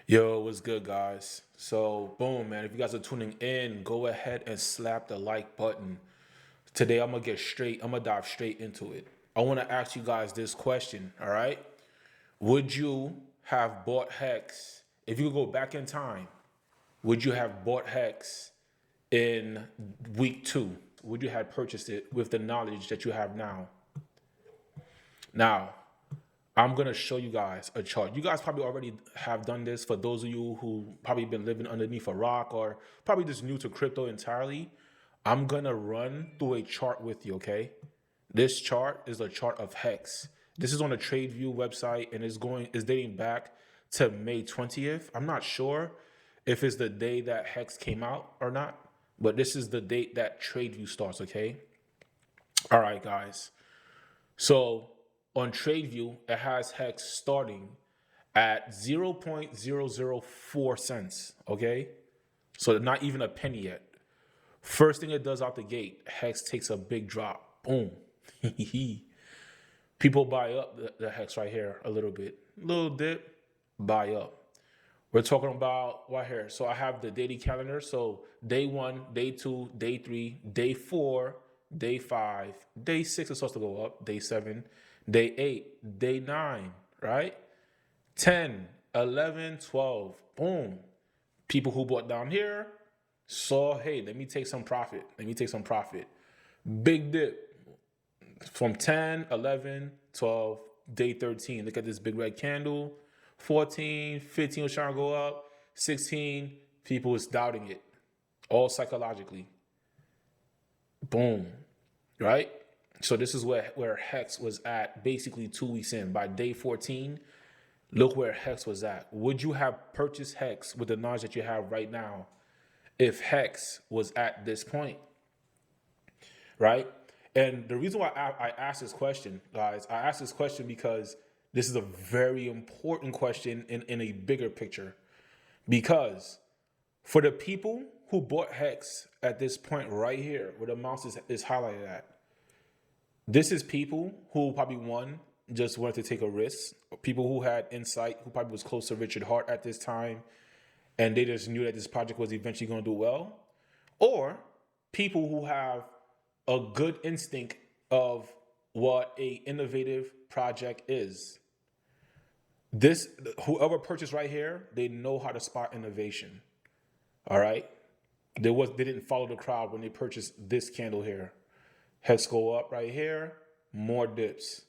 Yo, what's good, guys? So, boom, man. If you guys are tuning in, go ahead and slap the like button. Today, I'm gonna dive straight into it. I wanna ask you guys this question, all right? Would you have bought Hex if you could go back in time? Would you have bought Hex in week two? Would you have purchased it with the knowledge that you have now? Now, I'm gonna show you guys a chart. You guys probably already have done this. For those of you who probably been living underneath a rock or probably just new to crypto entirely, I'm gonna run through a chart with you. Okay, this chart is a chart of Hex. This is on the TradeView website and is dating back to May 20th. I'm not sure if it's the day that Hex came out or not, but this is the date that TradeView starts. Okay, all right, guys. So on TradeView, it has Hex starting at 0.004 cents. Okay. So not even a penny yet. First thing it does out the gate, Hex takes a big drop. Boom. People buy up the Hex right here a little bit. Little dip, buy up. We're talking about right here. So I have the daily calendar. So day one, day two, day three, day four, day five, day six is supposed to go up, day seven, day eight, day nine, right? 10, 11, 12, boom. People who bought down here saw, hey, let me take some profit. Let me take some profit. Big dip from 10, 11, 12, day 13. Look at this big red candle. 14, 15 was trying to go up. 16, people was doubting it. All psychologically. Boom. Right? So this is where Hex was at basically 2 weeks in. By day 14, look where Hex was at. Would you have purchased Hex with the knowledge that you have right now if Hex was at this point? Right? And the reason why I asked this question, guys, I asked this question because this is a very important question in a bigger picture. Because for the people who bought Hex at this point right here, where the mouse is highlighted at, this is people who probably just wanted to take a risk. People who had insight, who probably was close to Richard Hart at this time, and they just knew that this project was eventually going to do well. Or people who have a good instinct of what a innovative project is. This whoever purchased right here, they know how to spot innovation. All right. They didn't follow the crowd when they purchased this candle here. Hex go up right here, more dips.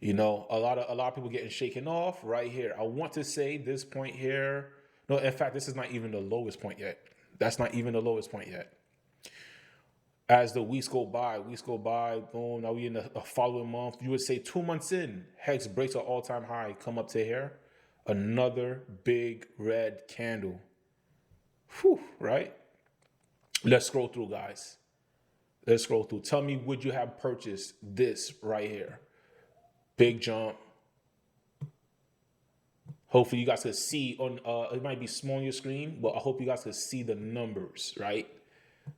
You know, a lot of people getting shaken off right here. I want to say this point here. No, in fact, this is not even the lowest point yet. That's not even the lowest point yet. As the weeks go by, boom, now we in the following month. You would say 2 months in, Hex breaks an all-time high, come up to here. Another big red candle. Whew, right? Let's scroll through, guys. Let's scroll through. Tell me, would you have purchased this right here? Big jump. Hopefully you guys could see on, it might be small on your screen, but I hope you guys could see the numbers, right?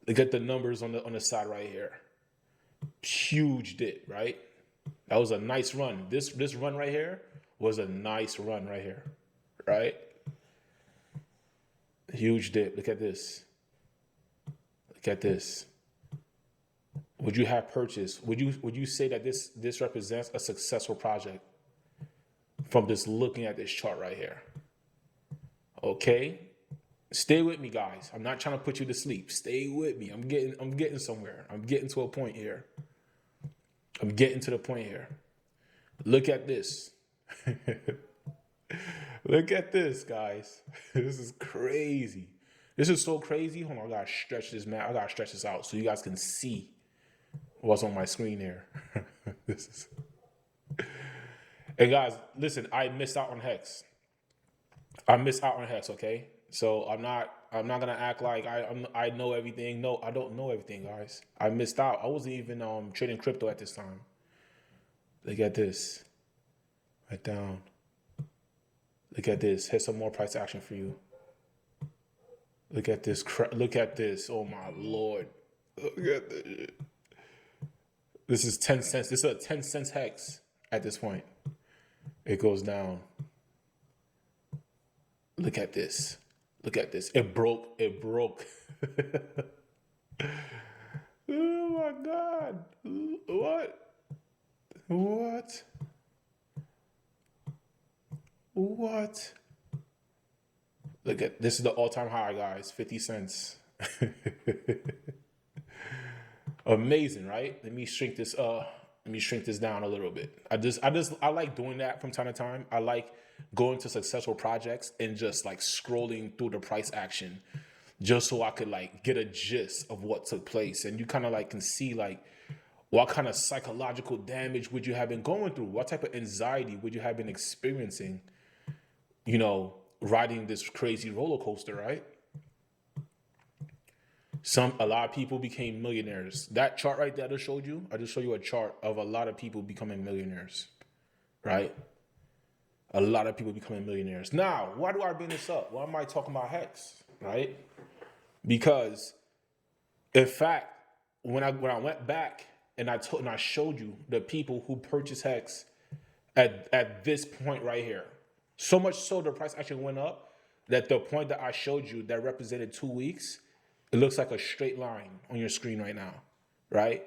Look at the numbers on the side right here. Huge dip, right? That was a nice run. This run right here was a nice run right here, right? Huge dip. Look at this. Look at this. Would you have purchased? Would you say that this represents a successful project from just looking at this chart right here? Okay. Stay with me, guys. I'm not trying to put you to sleep. Stay with me. I'm getting somewhere. I'm getting to a point here. I'm getting to the point here. Look at this. Look at this, guys. This is crazy. This is so crazy. Hold on, I gotta stretch this, man. I gotta stretch this out so you guys can see what's on my screen here. This is. And guys, listen. I missed out on Hex. I missed out on Hex. Okay. So I'm not gonna act like I know everything. No, I don't know everything, guys. I missed out. I wasn't even trading crypto at this time. Look at this. Right down. Look at this. Here's some more price action for you. Look at this. Look at this. Oh my lord. Look at this. This is 10 cents. This is a 10 cents Hex at this point. It goes down. Look at this. Look at this. It broke. It broke. Oh my God. What? What? What? Look at this is the all-time high, guys. 50 cents. Amazing, right? Let me shrink this down a little bit. I like doing that from time to time. I like going to successful projects and just like scrolling through the price action just so I could like get a gist of what took place. And you kind of like can see like what kind of psychological damage would you have been going through? What type of anxiety would you have been experiencing, riding this crazy roller coaster, right? A lot of people became millionaires. That chart right there I just showed you a chart of a lot of people becoming millionaires, right? A lot of people becoming millionaires. Now, why do I bring this up? Why am I talking about Hex, right? Because in fact, when I went back and I showed you the people who purchased Hex at this point right here, so much so the price actually went up that the point that I showed you that represented 2 weeks, it looks like a straight line on your screen right now, right?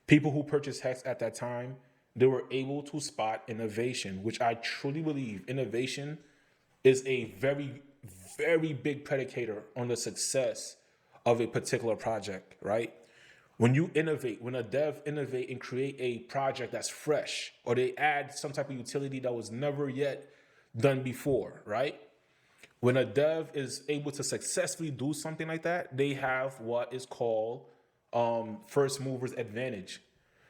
People who purchased Hex at that time, they were able to spot innovation, which I truly believe innovation is a very, very big predicator on the success of a particular project, right? When you innovate, when a dev innovate and create a project that's fresh, or they add some type of utility that was never yet done before, right? When a dev is able to successfully do something like that, they have what is called first movers advantage.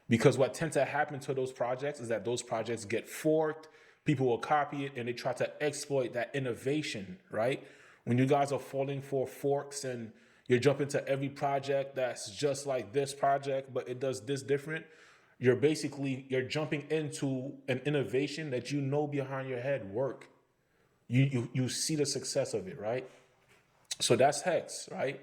Because what tends to happen to those projects is that those projects get forked, people will copy it, and they try to exploit that innovation, right? When you guys are falling for forks and you're jumping to every project that's just like this project, but it does this different, you're jumping into an innovation that you know behind your head work. You see the success of it, right? So that's Hex, right?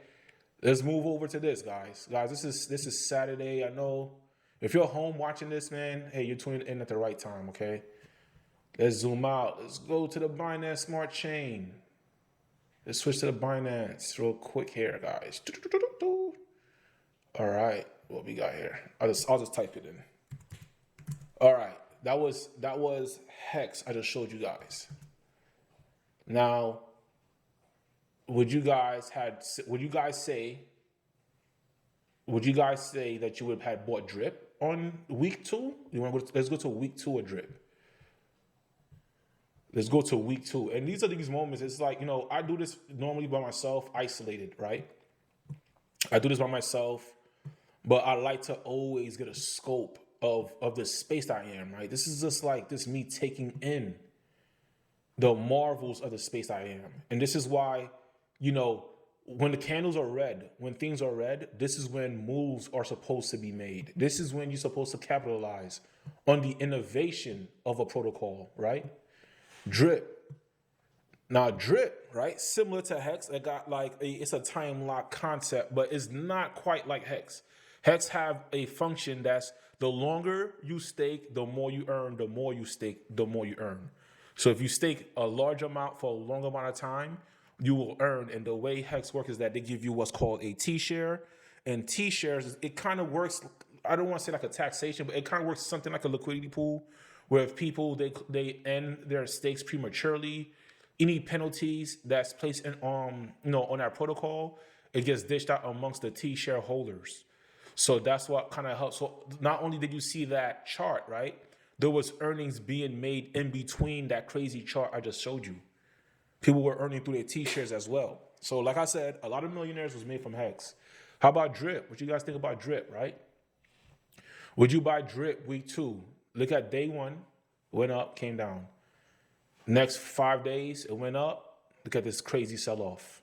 Let's move over to this, guys. Guys, this is Saturday. I know if you're home watching this, man, hey, you're tuning in at the right time, okay? Let's zoom out. Let's go to the Binance Smart Chain. Let's switch to the Binance real quick here, guys. All right, what we got here? I'll just type it in. All right, that was Hex. I just showed you guys. Now, would you guys say that you would have had bought drip on week 2? Let's go to week 2 of drip. Let's go to week 2. And these are these moments. It's like, I do this normally by myself, isolated, right? I do this by myself, but I like to always get a scope of the space that I am, right? This is just like this me taking in the marvels of the space I am. And this is why, when the candles are red, when things are red, this is when moves are supposed to be made. This is when you're supposed to capitalize on the innovation of a protocol, right? Drip. Now, drip, right? Similar to Hex, it got it's a time lock concept, but it's not quite like Hex. Hex have a function that's the longer you stake, the more you earn, the more you stake, the more you earn. So if you stake a large amount for a long amount of time, you will earn. And the way Hex works is that they give you what's called a T-share. And T-shares, it kind of works, I don't want to say like a taxation, but it kind of works something like a liquidity pool, where if people, they end their stakes prematurely, any penalties that's placed on our protocol, it gets dished out amongst the T-share holders. So that's what kind of helps. So not only did you see that chart, right? There was earnings being made in between that crazy chart I just showed you. People were earning through their T-shares as well. So like I said, a lot of millionaires was made from Hex. How about drip? What you guys think about drip, right? Would you buy drip week 2? Look at day 1, went up, came down. Next 5 days, it went up. Look at this crazy sell-off.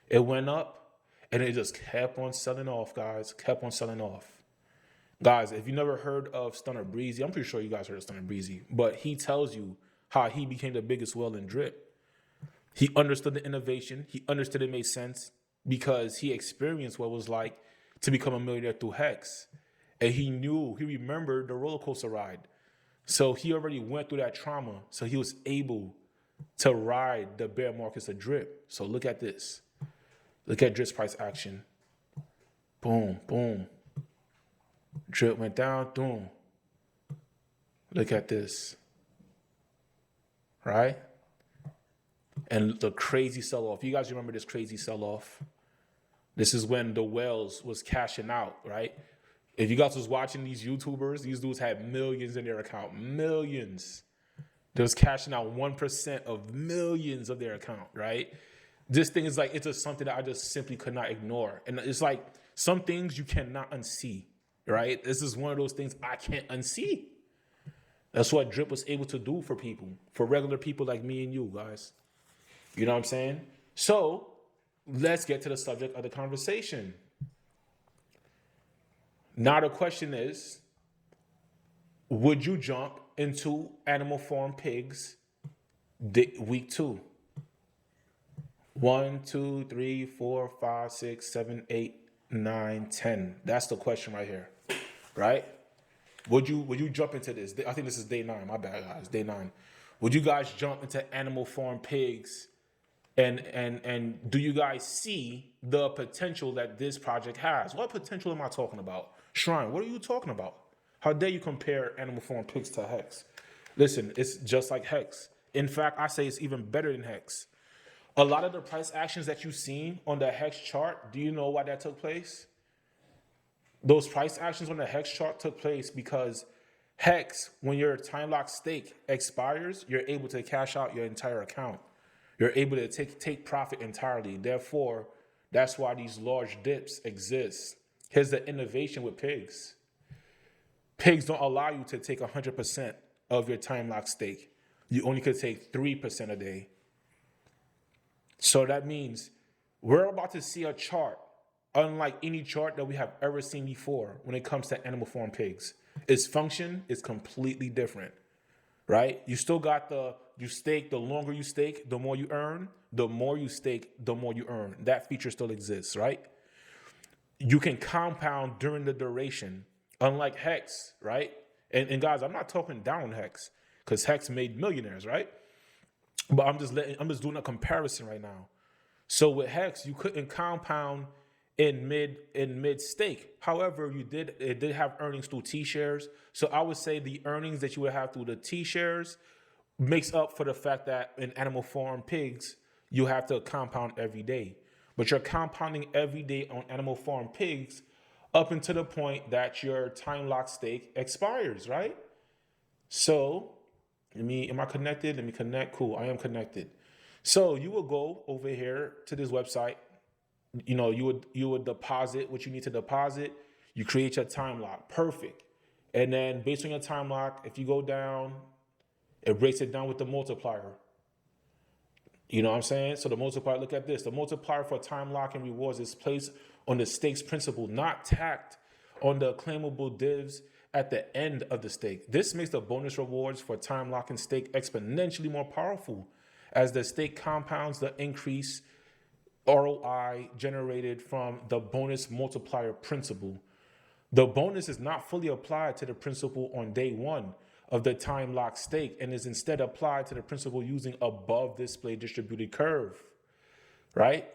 It went up, and it just kept on selling off, guys. Kept on selling off. Guys, if you never heard of Stunner Breezy, I'm pretty sure you guys heard of Stunner Breezy, but he tells you how he became the biggest whale in drip. He understood the innovation. He understood it made sense because he experienced what it was like to become a millionaire through Hex. And he remembered the roller coaster ride. So he already went through that trauma. So he was able to ride the bear markets of drip. So look at this. Look at drip's price action. Boom, boom. Drip went down, boom. Look at this. Right? And the crazy sell-off. You guys remember this crazy sell-off? This is when the whales was cashing out, right? If you guys was watching these YouTubers, these dudes had millions in their account. Millions. They was cashing out 1% of millions of their account, right? This thing is like, it's just something that I just simply could not ignore. And it's like some things you cannot unsee, right? This is one of those things I can't unsee. That's what Drip was able to do for people, for regular people like me and you guys. You know what I'm saying? So let's get to the subject of the conversation. Now the question is, would you jump into animal farm pigs week 2? 1, 2, 3, 4, 5, 6, 7, 8, 9, 10. That's the question right here, right? Would you jump into this? I think this is day 9. My bad, guys. Day 9. Would you guys jump into animal farm pigs? And do you guys see the potential that this project has? What potential am I talking about? Shrine, what are you talking about? How dare you compare animal farm pigs to Hex? Listen, it's just like Hex. In fact, I say it's even better than Hex. A lot of the price actions that you've seen on the Hex chart, do you know why that took place? Those price actions on the Hex chart took place because Hex, when your time lock stake expires, you're able to cash out your entire account. You're able to take profit entirely. Therefore, that's why these large dips exist. Here's the innovation with pigs. Pigs don't allow you to take 100% of your time lock stake. You only could take 3% a day. So that means we're about to see a chart unlike any chart that we have ever seen before when it comes to animal farm pigs. Its function is completely different, right? You still got you stake, the longer you stake, the more you earn. The more you stake, the more you earn. That feature still exists, right? You can compound during the duration, unlike Hex, right? And guys, I'm not talking down Hex because Hex made millionaires, right? But I'm just doing a comparison right now. So with Hex, you couldn't compound in mid stake. However, it did have earnings through T shares. So I would say the earnings that you would have through the T shares makes up for the fact that in animal farm pigs, you have to compound every day. But you're compounding every day on animal farm pigs up until the point that your time lock stake expires, right? So am I connected? Let me connect. Cool, I am connected. So you will go over here to this website. You know, you would deposit what you need to deposit. You create your time lock. Perfect. And then based on your time lock, if you go down, it breaks it down with the multiplier. You know what I'm saying? So the multiplier, look at this. The multiplier for time lock and rewards is placed on the stake's principal, not tacked on the claimable divs at the end of the stake. This makes the bonus rewards for time lock and stake exponentially more powerful as the stake compounds the increase ROI generated from the bonus multiplier principle. The bonus is not fully applied to the principal on day 1 of the time lock stake and is instead applied to the principal using above display distributed curve, right?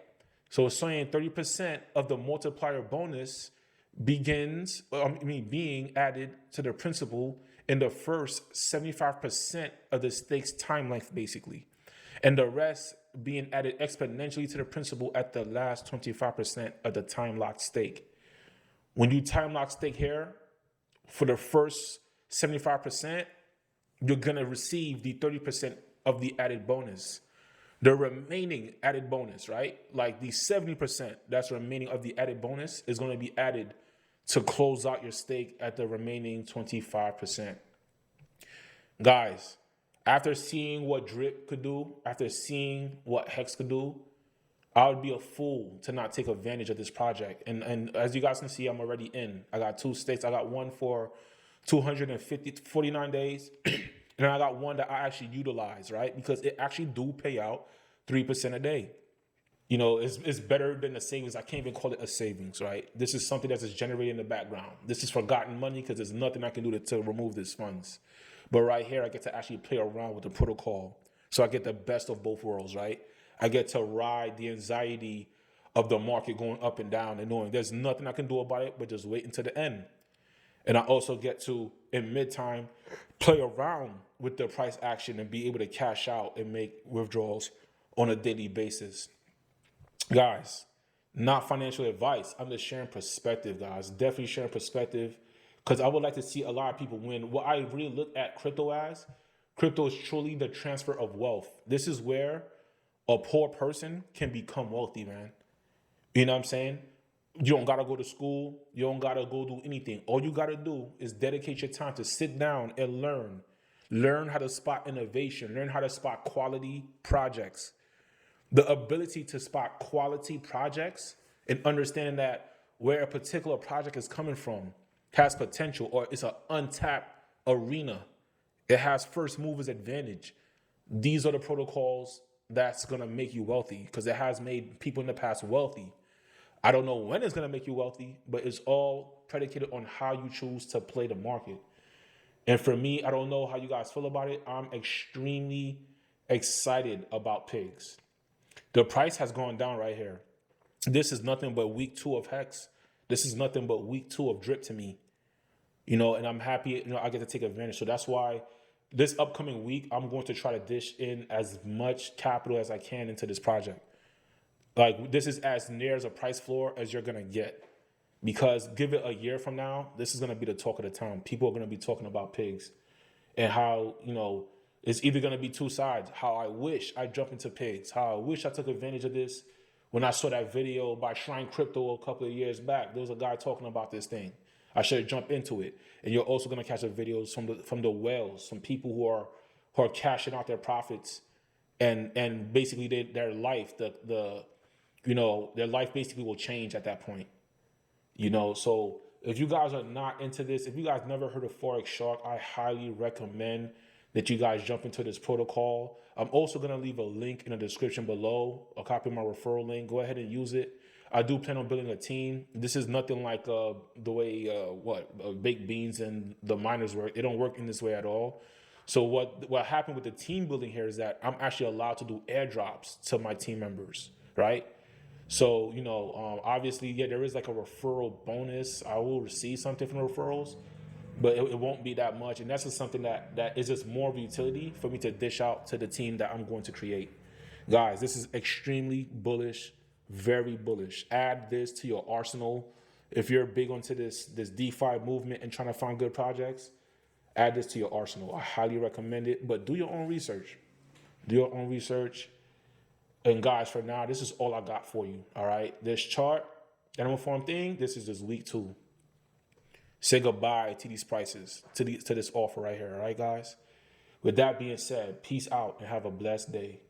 So it's saying 30% of the multiplier bonus being added to the principal in the first 75% of the stake's time length, basically. And the rest being added exponentially to the principal at the last 25% of the time lock stake. When you time lock stake here, for the first 75%, you're gonna receive the 30% of the added bonus. The remaining added bonus, right? Like the 70% that's remaining of the added bonus is gonna be added to close out your stake at the remaining 25%. Guys, after seeing what Drip could do, after seeing what Hex could do, I would be a fool to not take advantage of this project. And as you guys can see, I'm already in. I got 2 stakes. I got one for 49 days. And then I got one that I actually utilize, right? Because it actually do pay out 3% a day. You know, it's better than the savings. I can't even call it a savings, right? This is something that's just generated in the background. This is forgotten money because there's nothing I can do to remove these funds. But right here, I get to actually play around with the protocol So I get the best of both worlds, right? I get to ride the anxiety of the market going up and down and knowing there's nothing I can do about it but just wait until the end. And I also get to, in mid-time, play around with the price action and be able to cash out and make withdrawals on a daily basis. Guys, not financial advice. I'm just sharing perspective, guys. Definitely sharing perspective because I would like to see a lot of people win. What I really look at crypto as, crypto is truly the transfer of wealth. This is where a poor person can become wealthy, man. You know what I'm saying? You don't gotta go to school. You don't gotta go do anything. All you gotta do is dedicate your time to sit down and learn. Learn how to spot innovation. Learn how to spot quality projects. The ability to spot quality projects and understand that where a particular project is coming from has potential or it's an untapped arena. It has first movers advantage. These are the protocols that's gonna make you wealthy because it has made people in the past wealthy. I don't know when it's gonna make you wealthy, but it's all predicated on how you choose to play the market. And for me, I don't know how you guys feel about it. I'm extremely excited about pigs. The price has gone down right here. This is nothing but week 2 of Hex. This is nothing but week 2 of Drip to me. And I'm happy, I get to take advantage. So that's why this upcoming week, I'm going to try to dish in as much capital as I can into this project. Like, this is as near as a price floor as you're going to get. Because give it a year from now, this is going to be the talk of the town. People are going to be talking about pigs and how, it's either going to be two sides. How I wish I jumped into pigs. How I wish I took advantage of this. When I saw that video by Shrine Crypto a couple of years back, there was a guy talking about this thing. I should have jumped into it. And you're also going to catch the videos from the whales, some people who are cashing out their profits and basically their life, their life basically will change at that point. So if you guys are not into this, if you guys never heard of Forex Shark, I highly recommend that you guys jump into this protocol. I'm also going to leave a link in the description below, a copy of my referral link. Go ahead and use it. I do plan on building a team. This is nothing like the way baked beans and the miners work. It don't work in this way at all. So what happened with the team building here is that I'm actually allowed to do airdrops to my team members, right? So, obviously, there is like a referral bonus. I will receive something from referrals, but it won't be that much. And that's just something that is just more of a utility for me to dish out to the team that I'm going to create. Guys, this is extremely bullish, very bullish. Add this to your arsenal. If you're big onto this DeFi movement and trying to find good projects, add this to your arsenal. I highly recommend it, but do your own research. Do your own research. And guys, for now, this is all I got for you. All right. This chart, animal farm thing, this is just week 2. Say goodbye to these prices, to this offer right here. All right, guys. With that being said, peace out and have a blessed day.